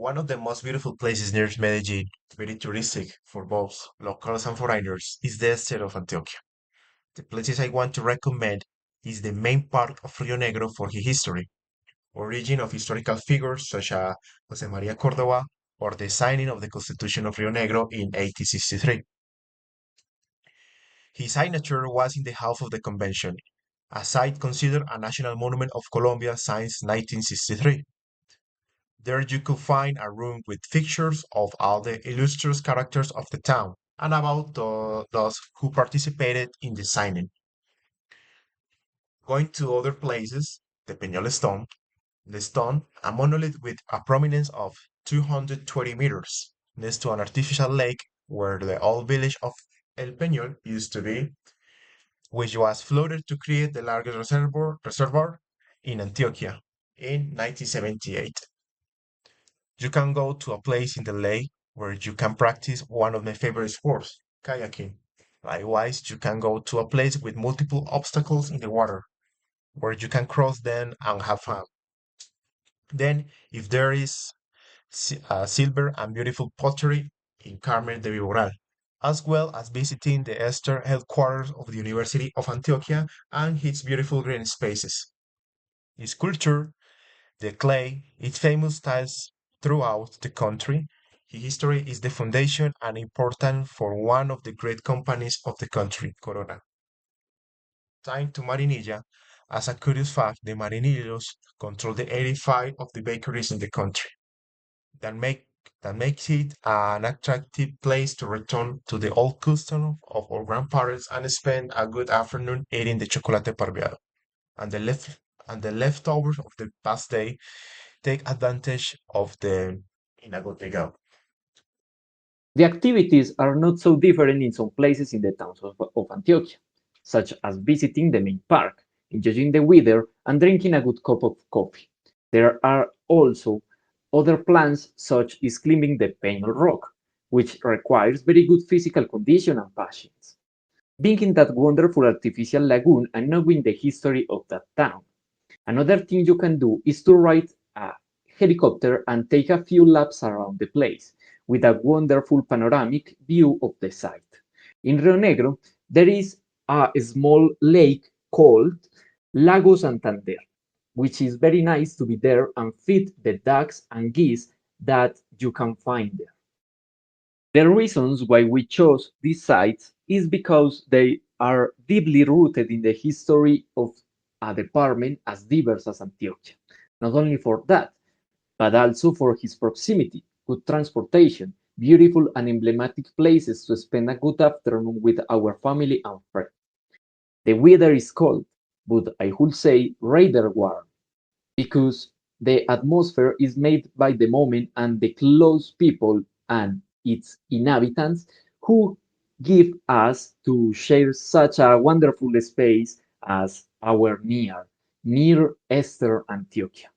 One of the most beautiful places near Medellin, very touristic for both locals and foreigners, is the state of Antioquia. The places I want to recommend is the main part of Rio Negro for its history, origin of historical figures such as José María Córdoba or the signing of the Constitution of Rio Negro in 1863. His signature was in the half of the convention, a site considered a national monument of Colombia since 1963. There you could find a room with pictures of all the illustrious characters of the town and about those who participated in the signing. Going to other places, the Peñol Stone, the stone, a monolith with a prominence of 220 meters, next to an artificial lake where the old village of El Peñol used to be, which was flooded to create the largest reservoir in Antioquia in 1978. You can go to a place in the lake where you can practice one of my favorite sports, kayaking. Likewise, you can go to a place with multiple obstacles in the water where you can cross them and have fun. Then, if there is silver and beautiful pottery in Carmen de Viboral, as well as visiting the Esther headquarters of the University of Antioquia and its beautiful green spaces. Its culture, the clay, its famous styles throughout the country. His history is the foundation and important for one of the great companies of the country, Corona. Time to Marinilla. As a curious fact, the Marinillos control the 85 of the bakeries in the country. That make that makes it an attractive place to return to the old custom of our grandparents and spend a good afternoon eating the chocolate parviado. And the leftovers of the past day take advantage of the inagotegao. The activities are not so different in some places in the towns of Antioquia, such as visiting the main park, enjoying the weather, and drinking a good cup of coffee. There are also other plans such as climbing the Peñol Rock, which requires very good physical condition and patience. Being in that wonderful artificial lagoon and knowing the history of that town. Another thing you can do is to ride a helicopter and take a few laps around the place with a wonderful panoramic view of the site. In Rio Negro, there is a small lake called Lago Santander, which is very nice to be there and feed the ducks and geese that you can find there. The reasons why we chose these sites is because they are deeply rooted in the history of a department as diverse as Antioquia. Not only for that, but also for his proximity, good transportation, beautiful and emblematic places to spend a good afternoon with our family and friends. The weather is cold, but I would say rather warm, because the atmosphere is made by the moment and the close people and its inhabitants who give us to share such a wonderful space as our near Esther Antioquia.